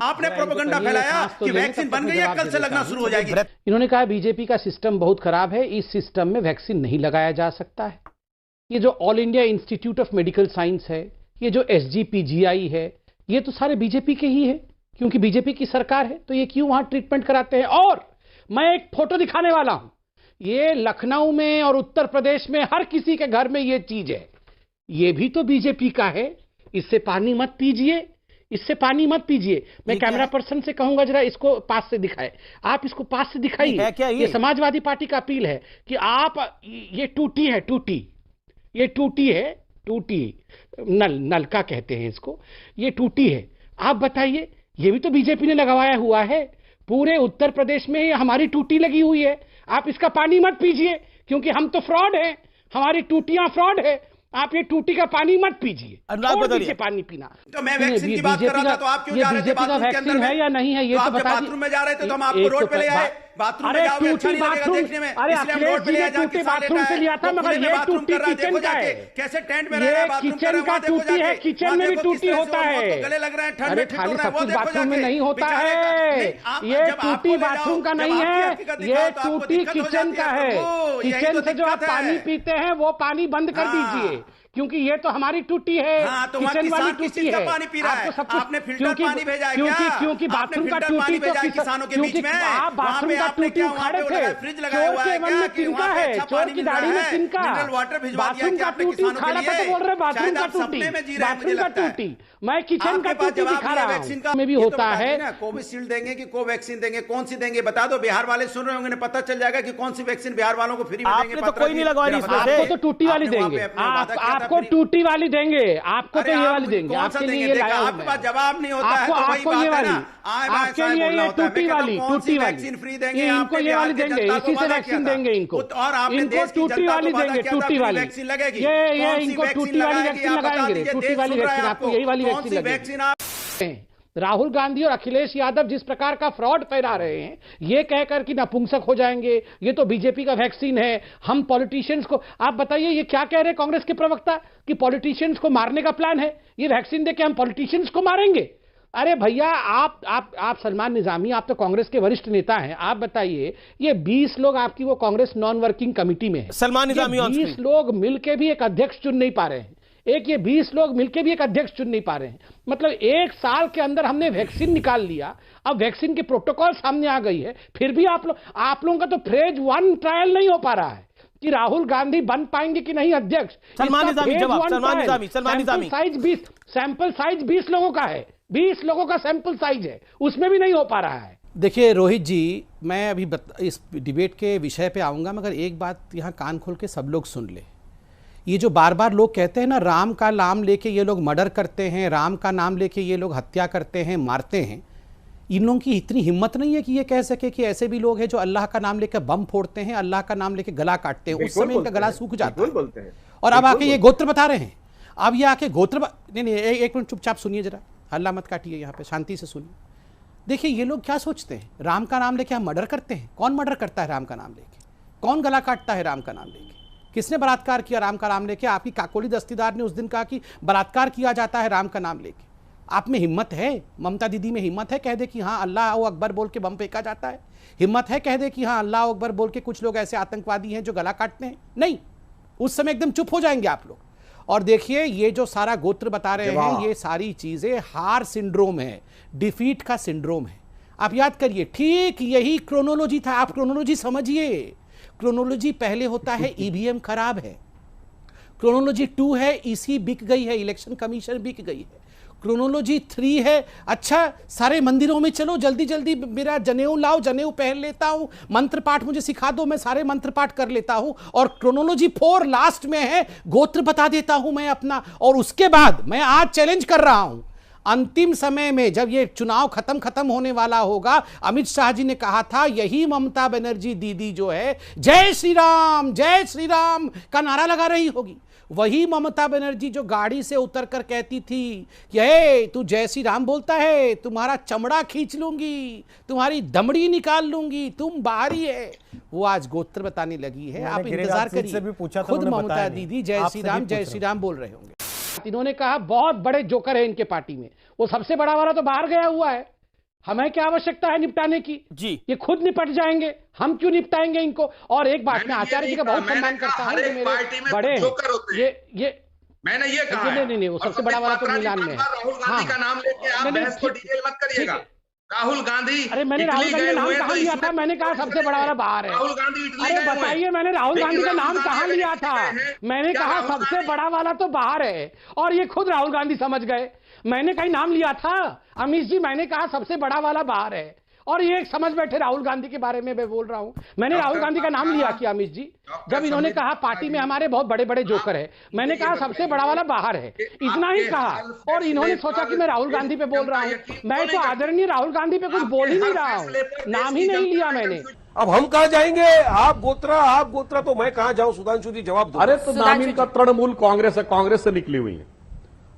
आपने प्रोपेगेंडा फैलाया कि वैक्सीन बन गई है, कल से लगना शुरू हो जाएगी। इन्होंने कहा बीजेपी का सिस्टम बहुत खराब है, इस सिस्टम में वैक्सीन नहीं लगाया जा सकता है। ये जो all India institute of medical science है, ये जो SGPGI है, ये तो सारे बीजेपी के ही है, क्योंकि बीजेपी की सरकार है, तो ये क्यों वहां ट्रीटमेंट कराते हैं। और मैं एक फोटो दिखाने वाला हूं, ये लखनऊ में और उत्तर प्रदेश में हर किसी के घर में ये चीज है, ये भी तो बीजेपी का है। इससे पानी मत पीजिए, इससे पानी मत पीजिए। मैं कैमरा पर्सन से कहूंगा जरा इसको पास से दिखाए, आप इसको पास से दिखाइए। ये समाजवादी पार्टी का अपील है कि आप, ये टूटी है, टूटी, ये टूटी है, टूटी नलका कहते हैं इसको, ये टूटी है। आप बताइए, ये भी तो बीजेपी ने लगवाया हुआ है। पूरे उत्तर प्रदेश में हमारी टूटी लगी हुई है। आप इसका पानी मत पीजिए, क्योंकि हम तो फ्रॉड हैं, हमारी टूटियां फ्रॉड है। आप ये टूटी का पानी मत पीजिए, छोड़ पानी पीना। तो मैं वैक्सीन की बात कर रहा था, तो आप क्यों जा रहे थे बाथरूम के अंदर है या नहीं है, ये तो बता। बाथरूम में जा रहे थे तो हम आपको रोड पे ले आए। बाथरूम में जाओगे अच्छा नहीं लगेगा देखने में, इसलिए हम रोड पे ले आए। जाके बाथरूम से लिया था, मगर ये टूटी किचन का है, कैसे टेंट में रह रहा है, बाथरूम कर रहा है, टूटी है, किचन में भी टूटी होता है। गले लग रहे हैं, ठंड में ठिठुर रहे हैं, वो देखो बाथरूम में नहीं होता है। ये टूटी बाथरूम का नहीं है, ये टूटी किचन का है। किचन से जो आप पानी पीते हैं वो पानी बंद कर दीजिए, क्योंकि ये तो हमारी टूटी है। हाँ, तो किचन वाली टूटी है। पानी पी रहा है, आपने फिल्टर पानी भेजा है क्या? क्योंकि बाथरूम का टूटी तो किसानों के बीच में, आप बाथरूम का टूटी उखाड़े थे, फ्रिज लगाया हुआ है क्या? तिनका है, चोर की दाढ़ी में तिनका। मिनरल वाटर भिजवा दिया बाथरूम का टूटी उखाड़ा था तो बोल रहे बाथरूम का टूटी, बाथरूम का टूटी। मैं किचन का टूटी दिखा रहा हूं, में भी होता है। कोविशील्ड देंगे कि कोवैक्सीन देंगे, कौन सी देंगे बता दो। बिहार वाले सुन रहे होंगे, पता चल जाएगा कि कौन सी वैक्सीन बिहार वालों को फ्री में देंगे। तो कोई नहीं लगवा रही, आपको तो टूटी वाली देंगे, आपको टूटी वाली देंगे, आपको तो ये वाली देंगे। आपके लिए ये लाया हूं, आपके पास जवाब नहीं होता है, आपको ये वाली, आपके लिए ये टूटी वाली, टूटी वैक्सीन फ्री देंगे, इनको ये वाली देंगे, इसी से वैक्सीन देंगे इनको। और आपने इनको टूटी वाली देंगे, टूटी वाली वैक्सीन लगेगी। ये इनको टूटी वाली वैक्सीन लगाएंगे, टूटी वाली वैक्सीन, आपको यही वाली वैक्सीन लगेगी। राहुल गांधी और अखिलेश यादव जिस प्रकार का फ्रॉड फैला रहे हैं, ये कहकर कि नपुंसक हो जाएंगे, ये तो बीजेपी का वैक्सीन है, हम पॉलिटिशियंस को। आप बताइए ये क्या कह रहे हैं कांग्रेस के प्रवक्ता कि पॉलिटिशियंस को मारने का प्लान है, ये वैक्सीन देके हम पॉलिटिशियंस को मारेंगे। अरे भैया, आप सलमान निजामी, आप तो कांग्रेस के वरिष्ठ नेता हैं, आप बताइए ये 20 लोग आपकी वो कांग्रेस नॉन वर्किंग कमेटी में है, सलमान निजामी 20 लोग मिलकर भी एक अध्यक्ष चुन नहीं पा रहे हैं, एक ये 20 लोग मिलकर भी एक अध्यक्ष चुन नहीं पा रहे हैं। मतलब एक साल के अंदर हमने वैक्सीन निकाल लिया, अब वैक्सीन के प्रोटोकॉल सामने आ गई है, फिर भी आप लोगों का तो फेज 1 ट्रायल नहीं हो पा रहा है कि राहुल गांधी बन पाएंगे कि नहीं अध्यक्ष। सलमान निजामी सैंपल साइज 20 लोगों का है, 20 लोगों का सैंपल साइज है, उसमें भी नहीं हो पा रहा है। देखिए रोहित जी, मैं अभी इस डिबेट के विषय पे आऊंगा, मगर एक बात यहाँ कान खोल के सब लोग सुन ले। ये जो बार बार लोग कहते हैं ना, राम का नाम लेके ये लोग मर्डर करते हैं, राम का नाम लेके ये लोग हत्या करते हैं, मारते हैं, इन लोगों की इतनी हिम्मत नहीं है कि ये कह सके कि ऐसे भी लोग हैं जो अल्लाह का नाम लेकर बम फोड़ते हैं, अल्लाह का नाम लेके गला काटते हैं, उस समय इनका गला सूख जाता है। और अब आके ये गोत्र बता रहे हैं, अब ये आके गोत्र नहीं, एक मिनट चुपचाप सुनिए जरा, हल्ला मत काटिए, यहाँ पे शांति से सुनिए। देखिए ये लोग क्या सोचते हैं, राम का नाम लेके हम मर्डर करते हैं। कौन मर्डर करता है राम का नाम लेके? कौन गला काटता है राम का नाम लेके? किसने बलात्कार किया राम का नाम लेके? आपकी काकोली दस्तीदार ने उस दिन कहा कि बलात्कार किया जाता है राम का नाम लेके। आप में हिम्मत है, ममता दीदी में हिम्मत है कह दे कि हाँ अल्लाह अकबर बोल के बम फेंका जाता है? हिम्मत है कह दे कि हाँ अल्लाह अकबर बोल के कुछ लोग ऐसे आतंकवादी हैं जो गला काटते हैं? नहीं, उस समय एकदम चुप हो जाएंगे आप लोग। और देखिए ये जो सारा गोत्र बता रहे हैं, ये सारी चीजें हार सिंड्रोम है, डिफीट का सिंड्रोम है। आप याद करिए, ठीक यही क्रोनोलॉजी था। आप क्रोनोलॉजी समझिए, क्रोनोलॉजी पहले होता है ईवीएम खराब है, क्रोनोलॉजी 2 है ईसी बिक गई है, इलेक्शन कमीशन बिक गई है, क्रोनोलॉजी 3 है अच्छा सारे मंदिरों में चलो जल्दी जल्दी मेरा जनेऊ लाओ, जनेऊ पहन लेता हूं, मंत्र पाठ मुझे सिखा दो, मैं सारे मंत्र पाठ कर लेता हूं। और क्रोनोलॉजी 4 लास्ट में है, गोत्र बता देता हूं मैं अपना। और उसके बाद मैं आज चैलेंज कर रहा हूं, अंतिम समय में जब ये चुनाव खत्म होने वाला होगा, अमित शाह जी ने कहा था यही ममता बनर्जी दीदी जो है जय श्री राम का नारा लगा रही होगी। वही ममता बनर्जी जो गाड़ी से उतरकर कहती थी कि हे तू जय श्री राम बोलता है, तुम्हारा चमड़ा खींच लूंगी, तुम्हारी दमड़ी निकाल लूंगी, तुम बाहरी है, वो आज गोत्र बताने लगी है। आप इंतजार करिए, खुद ममता दीदी जय श्री राम बोल रहे होंगे। इन्होंने कहा बहुत बड़े जोकर है इनके पार्टी में, वो सबसे बड़ा वाला तो बाहर गया हुआ है, हमें क्या आवश्यकता है निपटाने की? जी, ये खुद निपट जाएंगे, हम क्यों निपटाएंगे इनको? और एक बात, मैं आचार्य जी का बहुत सम्मान करता हूँ, मेरे बड़े हैं, ये मैंने ये कहा नहीं, वो सबसे बड़ा वाला तो मिलान में है। राहुल गांधी का नाम लेके आप बहस को डिटेल मत करिएगा। राहुल गांधी, अरे मैंने राहुल गांधी का नाम कहाँ लिया था? मैंने कहा सबसे बड़ा वाला बाहर है। राहुल गांधी इटली अरे बताइए, मैंने राहुल गांधी का नाम कहाँ लिया था? मैंने कहा सबसे बड़ा वाला तो बाहर है, और ये खुद राहुल गांधी समझ गए। मैंने कहीं नाम लिया था? अमित जी, मैंने कहा सबसे बड़ा वाला बाहर है, और ये समझ बैठे राहुल गांधी के बारे में मैं बोल रहा हूं। मैंने राहुल गांधी का नाम लिया किया अमित जी, जब इन्होंने कहा पार्टी में हमारे बहुत बड़े बड़े जोकर है, मैंने कहा सबसे बड़ा वाला बाहर है, इतना ही कहा, और इन्होंने सोचा कि मैं राहुल गांधी पे बोल रहा हूं। मैं तो आदरणीय राहुल गांधी पे कुछ बोल ही नहीं रहा हूं, नाम ही नहीं लिया मैंने। अब हम कहां जाएंगे? आप गोत्रा तो मैं कहां जाऊं? सुधांशु जी जवाब दो। अरे तो नाम इनका तृणमूल कांग्रेस है, कांग्रेस से निकली हुई है।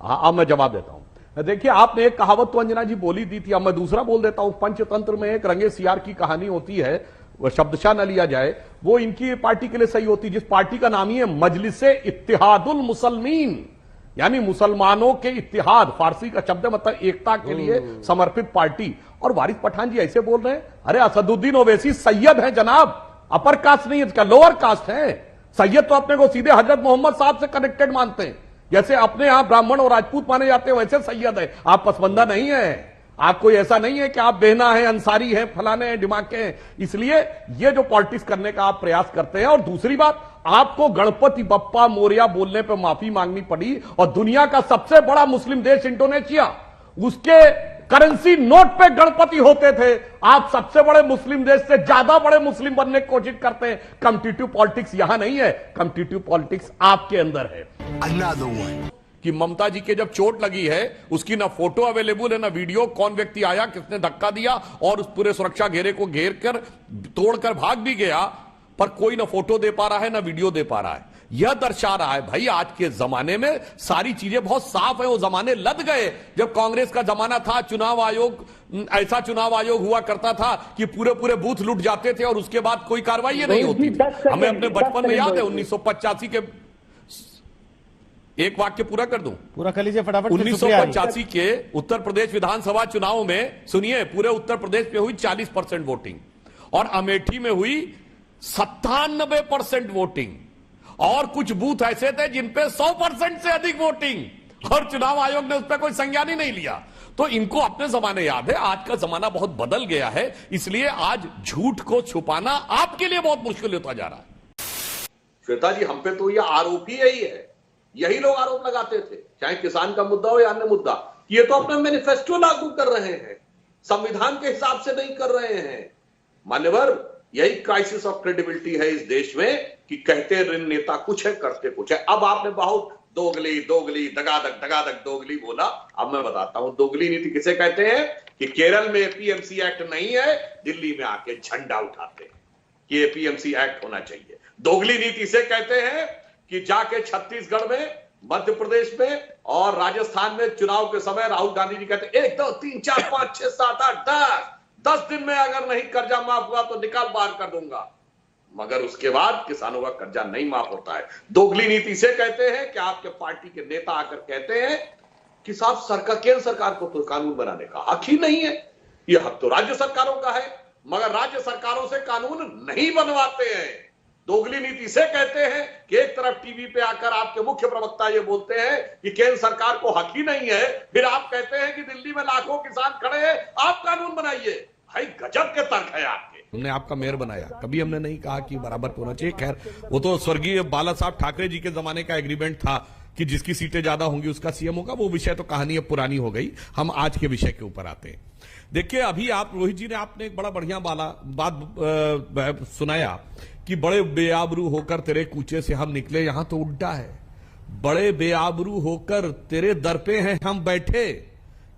हाँ, अब मैं जवाब देता हूं। देखिए, आपने एक कहावत तो अंजना जी बोली दी थी, अब मैं दूसरा बोल देता हूं। पंचतंत्र में एक रंगे सियार की कहानी होती है, वह शब्दशः न लिया जाए, वो इनकी पार्टी के लिए सही होती है, जिस पार्टी का नाम ही है मजलिसे इत्तिहादुल मुसलमीन, यानी मुसलमानों के इत्तिहाद, फारसी का शब्द मतलब एकता के लिए समर्पित पार्टी। और वारिस पठान जी ऐसे बोल रहे हैं, अरे असदुद्दीन ओवैसी सैयद है जनाब, अपर कास्ट नहीं है, लोअर कास्ट है। सैयद तो अपने को सीधे हजरत मोहम्मद साहब से कनेक्टेड मानते हैं, जैसे अपने यहां ब्राह्मण और राजपूत माने जाते हैं, वैसे सैयद है। आप पसमंदा नहीं है, आप कोई ऐसा नहीं है कि आप बेहना है, अंसारी है, फलाने हैं, दिमागे हैं। इसलिए ये जो पॉलिटिक्स करने का आप प्रयास करते हैं। और दूसरी बात, आपको गणपति बप्पा मोरिया बोलने पर माफी मांगनी पड़ी, और दुनिया का सबसे बड़ा मुस्लिम देश इंडोनेशिया, उसके करेंसी नोट पे गणपति होते थे। आप सबसे बड़े मुस्लिम देश से ज्यादा बड़े मुस्लिम बनने की कोशिश करते हैं। कॉम्पिटिटिव पॉलिटिक्स यहां नहीं है, कॉम्पिटिटिव पॉलिटिक्स आपके अंदर है। कि ममता जी के जब चोट लगी है, उसकी ना फोटो अवेलेबल है, ना वीडियो, कौन व्यक्ति आया, किसने धक्का दिया, और उस पूरे सुरक्षा घेरे को घेर कर तोड़कर भाग भी गया, पर कोई ना फोटो दे पा रहा है, ना वीडियो दे पा रहा है। यह दर्शा रहा है भाई, आज के जमाने में सारी चीजें बहुत साफ है। वो जमाने लद गए जब कांग्रेस का जमाना था, चुनाव आयोग, ऐसा चुनाव आयोग हुआ करता था कि पूरे पूरे बूथ लूट जाते थे और उसके बाद कोई कार्रवाई नहीं होती थी। हमें अपने बचपन में याद है 1985 के, एक वाक्य पूरा कर दूं, पूरा कर लीजिए फटाफट। 1985 के उत्तर प्रदेश विधानसभा चुनाव में, सुनिए, पूरे उत्तर प्रदेश में हुई 40% वोटिंग, और अमेठी में हुई 97% वोटिंग, और कुछ बूथ ऐसे थे जिन पे 100% से अधिक वोटिंग, और चुनाव आयोग ने उस पर कोई संज्ञान ही नहीं लिया। तो इनको अपने जमाने याद है, आज का जमाना बहुत बदल गया है, इसलिए आज झूठ को छुपाना आपके लिए बहुत मुश्किल होता जा रहा है। श्वेता जी, हम पे तो ये आरोप ही यही है, यही लोग आरोप लगाते थे, चाहे किसान का मुद्दा हो या अन्य मुद्दा, ये तो अपना मैनिफेस्टो लागू कर रहे हैं, संविधान के हिसाब से नहीं कर रहे हैं। मान्यवर, यही क्राइसिस ऑफ क्रेडिबिलिटी है इस देश में, कि कहते नेता कुछ है, करते कुछ है। अब आपने बहुत दोगली दोगली दगादग दोगली बोला, अब मैं बताता हूं दोगली नीति किसे कहते हैं। कि केरल में एपीएमसी एक्ट नहीं है, दिल्ली में आके झंडा उठाते हैं कि एपीएमसी एक्ट होना चाहिए। दोगली नीति से कहते हैं कि जाके छत्तीसगढ़ में, मध्य प्रदेश में और राजस्थान में चुनाव के समय राहुल गांधी जी कहते 1 2 3 4 5 6 7 8 10 दिन में अगर नहीं कर्जा माफ हुआ तो निकाल बाहर कर दूंगा, मगर उसके बाद किसानों का कर्जा नहीं माफ होता है। दोगली नीति से कहते हैं कि आपके पार्टी के नेता आकर कहते हैं कि साहब सरकार, केंद्र सरकार को तो कानून बनाने का हक ही नहीं है, यह हक तो राज्य सरकारों का है, मगर राज्य सरकारों से कानून नहीं बनवाते हैं। दोगली नीति से कहते हैं कि एक तरफ टीवी पे आकर आपके मुख्य प्रवक्ता ये बोलते हैं कि केंद्र सरकार को हक ही नहीं है, फिर आप कहते हैं कि दिल्ली में लाखों किसान खड़े हैं, आप कानून बनाइए। भाई गजब के तर्क है आपके। हमने आपका मेयर बनाया, कभी हमने नहीं कहा कि बराबर होना चाहिए। खैर, वो तो स्वर्गीय बाला साहब ठाकरे जी के जमाने का एग्रीमेंट था कि जिसकी सीटें ज्यादा होंगी उसका सीएम होगा। वो विषय तो कहानी अब पुरानी हो गई, हम आज के विषय के ऊपर आते हैं। देखिए, अभी आप रोहित जी ने आपने एक बड़ा बढ़िया बात सुनाया कि बड़े बेआबरू होकर तेरे कूचे से हम निकले। यहां तो उल्टा है, बड़े बेआबरू होकर तेरे दर पे हैं हम बैठे।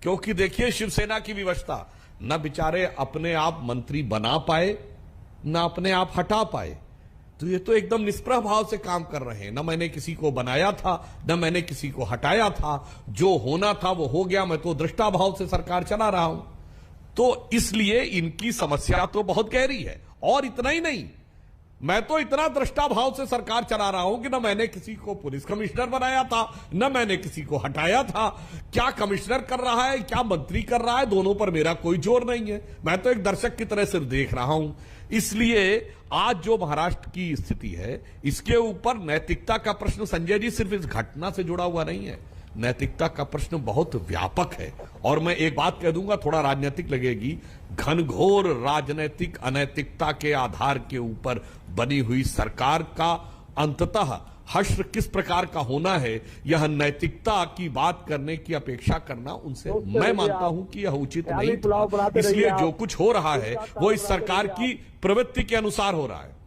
क्योंकि देखिए, शिवसेना की व्यवस्था, न बेचारे अपने आप मंत्री बना पाए, न अपने आप हटा पाए। तो ये तो एकदम निष्प्रह भाव से काम कर रहे हैं। न मैंने किसी को बनाया था, न मैंने किसी को हटाया था, जो होना था वो हो गया। मैं तो दृष्टा भाव से सरकार चला रहा हूं। तो इसलिए इनकी समस्या तो बहुत गहरी है। और इतना ही नहीं, मैं तो इतना दृष्टा भाव से सरकार चला रहा हूं कि न मैंने किसी को पुलिस कमिश्नर बनाया था, न मैंने किसी को हटाया था। क्या कमिश्नर कर रहा है, क्या मंत्री कर रहा है, दोनों पर मेरा कोई जोर नहीं है। मैं तो एक दर्शक की तरह सिर्फ देख रहा हूं। इसलिए आज जो महाराष्ट्र की स्थिति है, इसके ऊपर नैतिकता का प्रश्न, संजय जी, सिर्फ इस घटना से जुड़ा हुआ नहीं है। नैतिकता का प्रश्न बहुत व्यापक है। और मैं एक बात कह दूंगा, थोड़ा राजनीतिक लगेगी, घनघोर राजनीतिक अनैतिकता के आधार के ऊपर बनी हुई सरकार का अंततः हश्र किस प्रकार का होना है, यह नैतिकता की बात करने की अपेक्षा करना उनसे मैं मानता हूं कि यह उचित नहीं था। इसलिए जो कुछ हो रहा है वो इस सरकार की प्रवृत्ति के अनुसार हो रहा है।